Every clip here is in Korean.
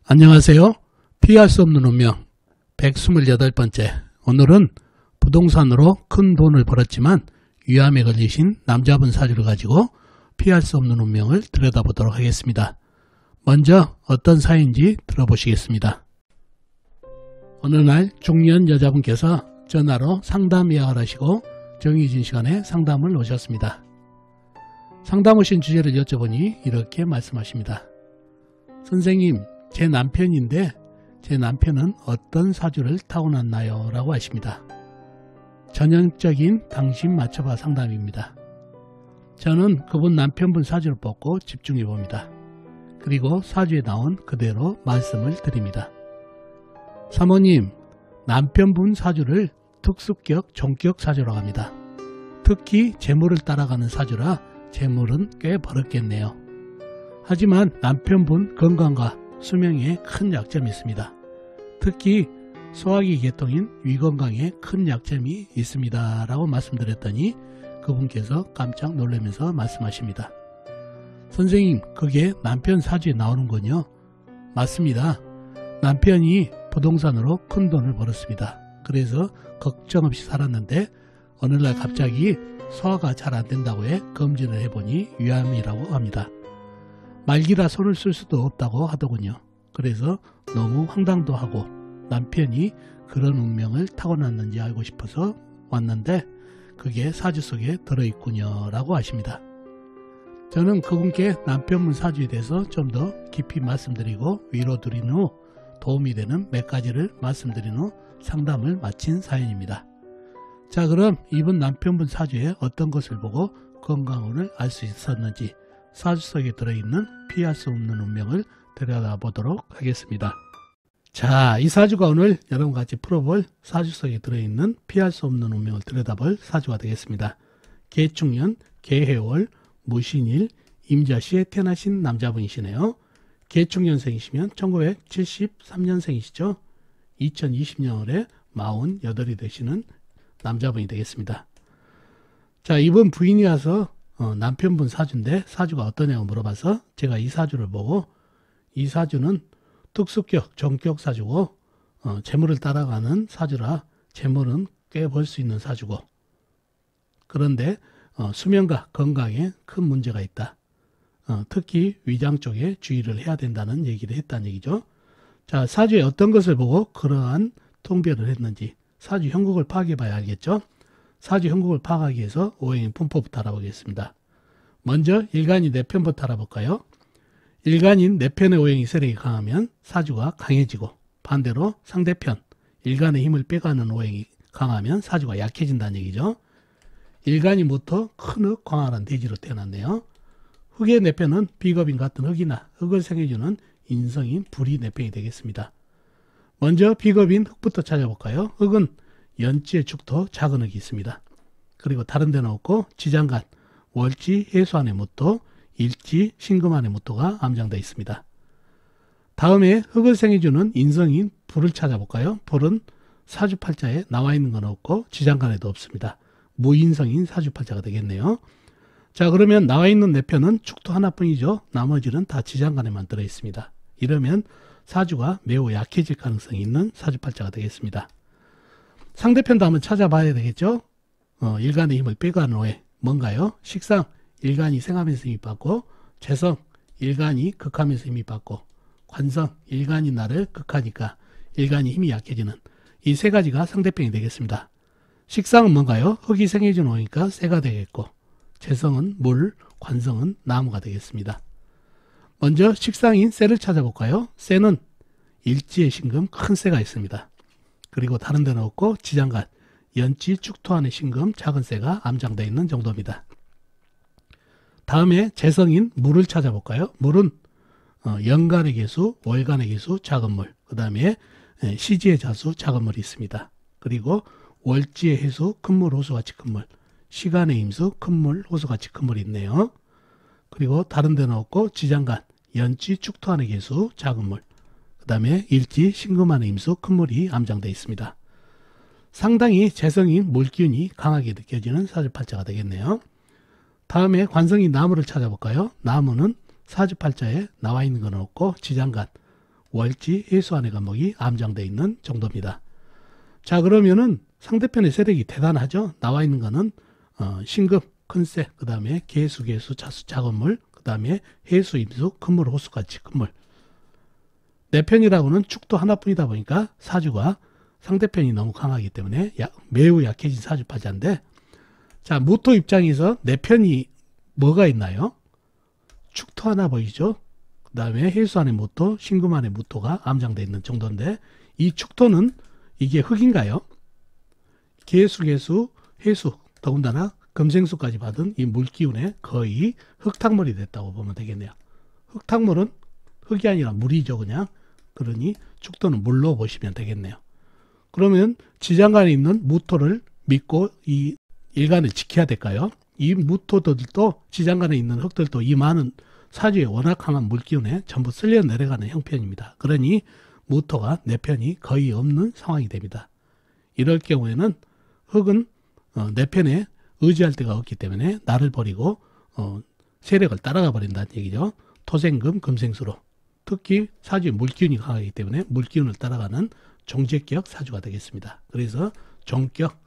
안녕하세요. 피할 수 없는 운명 128번째. 오늘은 부동산으로 큰 돈을 벌었지만 위암에 걸리신 남자분 사주를 가지고 피할 수 없는 운명을 들여다보도록 하겠습니다. 먼저 어떤 사연인지 들어보시겠습니다. 어느 날 중년 여자분께서 전화로 상담 예약을 하시고 정해진 시간에 상담을 오셨습니다. 상담 오신 주제를 여쭤보니 이렇게 말씀하십니다. 선생님, 제 남편인데 제 남편은 어떤 사주를 타고났나요? 라고 하십니다. 전형적인 당신 맞춰봐 상담입니다. 저는 그분 남편분 사주를 뽑고 집중해 봅니다. 그리고 사주에 나온 그대로 말씀을 드립니다. 사모님, 남편분 사주를 특수격, 종격 사주라고 합니다. 특히 재물을 따라가는 사주라 재물은 꽤 벌었겠네요. 하지만 남편분 건강과 수명에 큰 약점이 있습니다. 특히 소화기 계통인 위건강에 큰 약점이 있습니다. 라고 말씀드렸더니 그분께서 깜짝 놀라면서 말씀하십니다. 선생님, 그게 남편 사주에 나오는군요. 맞습니다. 남편이 부동산으로 큰 돈을 벌었습니다. 그래서 걱정 없이 살았는데 어느 날 갑자기 소화가 잘 안 된다고 해 검진을 해보니 위암이라고 합니다. 말기라 손을 쓸 수도 없다고 하더군요. 그래서 너무 황당도 하고 남편이 그런 운명을 타고났는지 알고 싶어서 왔는데 그게 사주 속에 들어있군요 라고 하십니다. 저는 그분께 남편분 사주에 대해서 좀 더 깊이 말씀드리고 위로드린 후 도움이 되는 몇 가지를 말씀드린 후 상담을 마친 사연입니다. 자, 그럼 이분 남편분 사주에 어떤 것을 보고 건강운을 알 수 있었는지 사주 속에 들어있는 피할 수 없는 운명을 들여다보도록 하겠습니다. 자, 이 사주가 오늘 여러분과 같이 풀어볼 사주 속에 들어있는 피할 수 없는 운명을 들여다볼 사주가 되겠습니다. 계축년, 계해월, 무신일, 임자시에 태어나신 남자분이시네요. 계축년생이시면 1973년생이시죠. 2020년에 48이 되시는 남자분이 되겠습니다. 자, 이분 부인이 와서 남편분 사주인데 사주가 어떠냐고 물어봐서 제가 이 사주를 보고 이 사주는 특수격, 종격 사주고 재물을 따라가는 사주라 재물은 꽤 벌 수 있는 사주고 그런데 수면과 건강에 큰 문제가 있다. 특히 위장 쪽에 주의를 해야 된다는 얘기를 했다는 얘기죠. 자, 사주에 어떤 것을 보고 그러한 통별을 했는지 사주 형국을 파악해 봐야 알겠죠. 사주 형국을 파악하기 위해서 오행의 분포부터 알아보겠습니다. 먼저 일간이 내 편부터 알아볼까요? 일간인 내 편의 오행이 세력이 강하면 사주가 강해지고 반대로 상대편 일간의 힘을 빼가는 오행이 강하면 사주가 약해진다는 얘기죠. 일간이 무토 큰흙 광활한 대지로 태어났네요. 흙의 내편은 비겁인 같은 흙이나 흙을 생해주는 인성인 불이 내편이 되겠습니다. 먼저 비겁인 흙부터 찾아볼까요? 흙은 연지의 축토 작은 흙이 있습니다. 그리고 다른 데는 없고 지장간, 월지, 해수안의 무토, 일지, 신금안의 무토가 암장되어 있습니다. 다음에 흙을 생해주는 인성인 불을 찾아볼까요? 불은 사주팔자에 나와 있는 건 없고 지장간에도 없습니다. 무인성인 사주팔자가 되겠네요. 자, 그러면 나와 있는 내편은 축토 하나뿐이죠. 나머지는 다 지장간에만 들어있습니다. 이러면 사주가 매우 약해질 가능성이 있는 사주팔자가 되겠습니다. 상대편도 한번 찾아봐야 되겠죠. 일간의 힘을 빼가는 오해 뭔가요? 식상, 일간이 생하면서 힘이 받고 재성, 일간이 극하면서 힘이 받고 관성, 일간이 나를 극하니까 일간이 힘이 약해지는 이 세 가지가 상대편이 되겠습니다. 식상은 뭔가요? 흙이 생해진 오니까 쇠가 되겠고 재성은 물, 관성은 나무가 되겠습니다. 먼저 식상인 쇠를 찾아볼까요? 쇠는 일지의 신금 큰 쇠가 있습니다. 그리고 다른 데는 없고 지장간, 연지, 축토 안의 신금 작은 쇠가 암장되어 있는 정도입니다. 다음에 재성인 물을 찾아볼까요? 물은 연간의 개수, 월간의 개수 작은 물, 그 다음에 시지의 자수 작은 물이 있습니다. 그리고 월지의 해수 큰 물, 호수같이 큰 물, 시간의 임수 큰 물, 호수같이 큰 물이 있네요. 그리고 다른 데는 없고 지장간, 연지, 축토 안의 개수 작은 물, 그 다음에 일지, 신금 안의 임수 큰 물이 암장되어 있습니다. 상당히 재성인 물기운이 강하게 느껴지는 사주팔자가 되겠네요. 다음에 관성인 나무를 찾아볼까요? 나무는 사주팔자에 나와 있는 건 없고 지장간, 월지, 해수안의 과목이 암장되어 있는 정도입니다. 자, 그러면은 상대편의 세력이 대단하죠. 나와 있는 거는 신금, 큰세, 그 다음에 개수, 자수, 작은물, 그 다음에 해수, 임수, 큰물, 호수까지 큰물. 내 편이라고는 축도 하나뿐이다 보니까 사주가 상대편이 너무 강하기 때문에 매우 약해진 사주파자인데, 자, 무토 입장에서 내 편이 뭐가 있나요? 축토 하나 보이죠? 그 다음에 해수 안의 무토, 신금 안의 무토가 암장되어 있는 정도인데, 이 축토는 이게 흙인가요? 개수, 해수, 더군다나 금생수까지 받은 이 물기운에 거의 흙탕물이 됐다고 보면 되겠네요. 흙탕물은 흙이 아니라 물이죠, 그냥. 그러니 축토는 물로 보시면 되겠네요. 그러면 지장간에 있는 무토를 믿고 이 일간을 지켜야 될까요? 이 무토들도 지장간에 있는 흙들도 이 많은 사주에 워낙 강한 물기운에 전부 쓸려 내려가는 형편입니다. 그러니 무토가 내 편이 거의 없는 상황이 됩니다. 이럴 경우에는 흙은 내 편에 의지할 데가 없기 때문에 나를 버리고 세력을 따라가 버린다는 얘기죠. 토생금, 금생수로. 특히 사주에 물기운이 강하기 때문에 물기운을 따라가는 종재격 사주가 되겠습니다. 그래서 종격,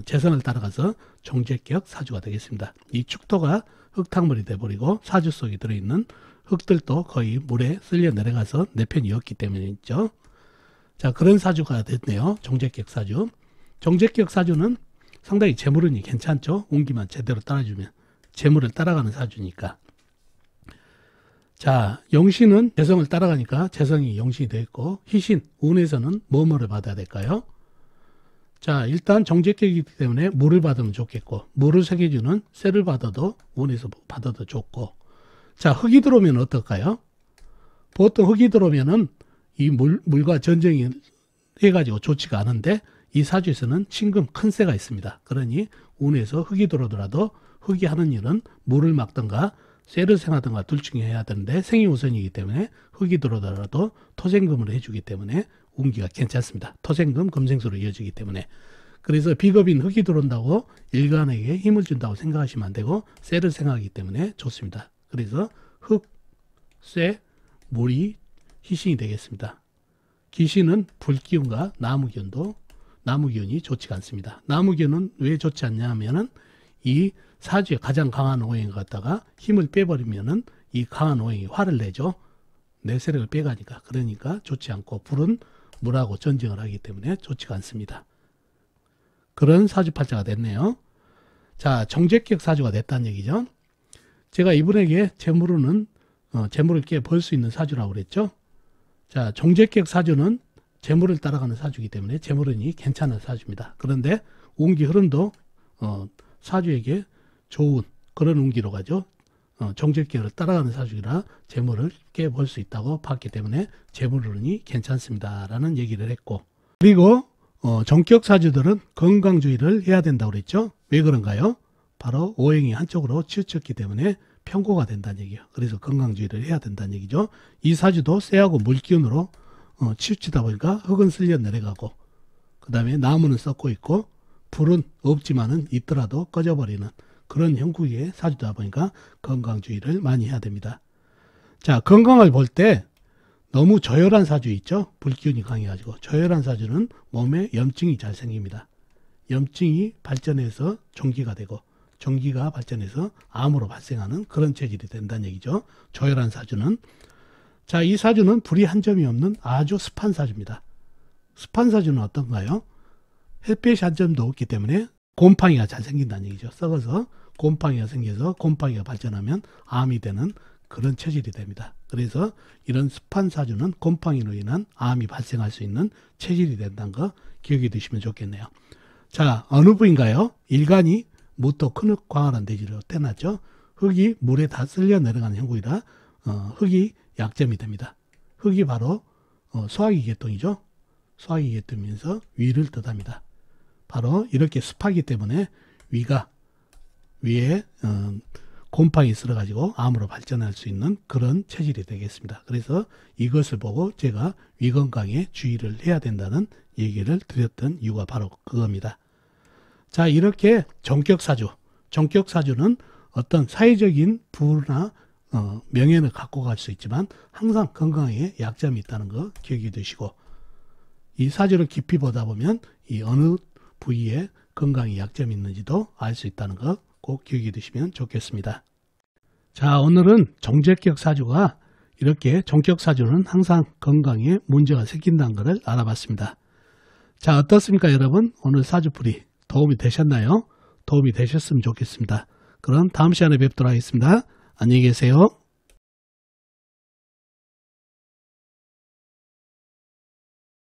재선을 따라가서 종재격 사주가 되겠습니다. 이 축토가 흙탕물이 돼버리고 사주 속에 들어있는 흙들도 거의 물에 쓸려 내려가서 내 편이 없기 때문이죠. 자, 그런 사주가 됐네요. 종재격 사주. 종재격 사주는 상당히 재물운이 괜찮죠. 운기만 제대로 따라주면. 재물을 따라가는 사주니까. 자, 용신은 재성을 따라가니까 재성이 용신이 되어 있고, 희신, 운에서는 뭐뭐를 받아야 될까요? 자, 일단 정제격이기 때문에 물을 받으면 좋겠고, 물을 새겨주는 쇠를 받아도 운에서 받아도 좋고. 자, 흙이 들어오면 어떨까요? 보통 흙이 들어오면은 이 물과 전쟁이 해가지고 좋지가 않은데, 이 사주에서는 신금 큰 쇠가 있습니다. 그러니 운에서 흙이 들어오더라도 흙이 하는 일은 물을 막든가 쇠를 생하든가 둘 중에 해야 되는데, 생이 우선이기 때문에 흙이 들어오더라도 토생금으로 해주기 때문에 운기가 괜찮습니다. 토생금, 금생수로 이어지기 때문에. 그래서 비겁인 흙이 들어온다고 일간에게 힘을 준다고 생각하시면 안 되고, 쇠를 생하기 때문에 좋습니다. 그래서 흙, 쇠, 물이 희신이 되겠습니다. 기신은 불기운과 나무기운이 좋지가 않습니다. 나무기운은 왜 좋지 않냐 하면은 이 사주에 가장 강한 오행을 갖다가 힘을 빼버리면은 이 강한 오행이 화를 내죠. 내 세력을 빼가니까. 그러니까 좋지 않고, 불은 물하고 전쟁을 하기 때문에 좋지가 않습니다. 그런 사주팔자가 됐네요. 자, 정제격 사주가 됐다는 얘기죠. 제가 이분에게 재물은 재물을 꽤 벌 수 있는 사주라고 그랬죠. 자, 정제격 사주는 재물을 따라가는 사주이기 때문에 재물운이 괜찮은 사주입니다. 그런데 운기 흐름도 사주에게 좋은 그런 운기로 가죠. 정제격을 따라가는 사주이라 재물을 꽤 벌 수 있다고 봤기 때문에 재물운이 괜찮습니다 라는 얘기를 했고, 그리고 정격 사주들은 건강주의를 해야 된다고 그랬죠. 왜 그런가요? 바로 오행이 한쪽으로 치우쳤기 때문에 편고가 된다는 얘기예요. 그래서 건강주의를 해야 된다는 얘기죠. 이 사주도 쇠하고 물기운으로 치우치다 보니까 흙은 쓸려 내려가고, 그 다음에 나무는 썩고 있고, 불은 없지만은 있더라도 꺼져버리는 그런 형국의 사주다 보니까 건강주의를 많이 해야 됩니다. 자, 건강을 볼 때 너무 저열한 사주 있죠. 불기운이 강해가지고 저열한 사주는 몸에 염증이 잘 생깁니다. 염증이 발전해서 종기가 되고, 종기가 발전해서 암으로 발생하는 그런 체질이 된다는 얘기죠. 저열한 사주는. 자, 이 사주는 불이 한 점이 없는 아주 습한 사주입니다. 습한 사주는 어떤가요? 햇빛이 한 점도 없기 때문에 곰팡이가 잘 생긴다는 얘기죠. 썩어서 곰팡이가 생겨서 곰팡이가 발전하면 암이 되는 그런 체질이 됩니다. 그래서 이런 습한 사주는 곰팡이로 인한 암이 발생할 수 있는 체질이 된다는 거 기억해 두시면 좋겠네요. 자, 어느 부인가요? 일간이 무토 큰흙 광활한 대지로 태어났죠. 흙이 물에 다 쓸려 내려가는 형국이라 흙이 약점이 됩니다. 흙이 바로 소화기 계통이죠. 소화기 계통이면서 위를 뜻합니다. 바로 이렇게 습하기 때문에 위에 곰팡이 쓸어가지고 암으로 발전할 수 있는 그런 체질이 되겠습니다. 그래서 이것을 보고 제가 위 건강에 주의를 해야 된다는 얘기를 드렸던 이유가 바로 그겁니다. 자, 이렇게 정격사주는 어떤 사회적인 부나 명예는 갖고 갈 수 있지만 항상 건강에 약점이 있다는 거 기억해 두시고, 이 사주를 깊이 보다 보면 이 어느 부위에 건강에 약점이 있는지도 알 수 있다는 거 꼭 기억해 두시면 좋겠습니다. 자, 오늘은 정제격 사주가 이렇게 종격 사주는 항상 건강에 문제가 생긴다는 것을 알아봤습니다. 자, 어떻습니까 여러분? 오늘 사주풀이 도움이 되셨나요? 도움이 되셨으면 좋겠습니다. 그럼 다음 시간에 뵙도록 하겠습니다. 안녕히 계세요.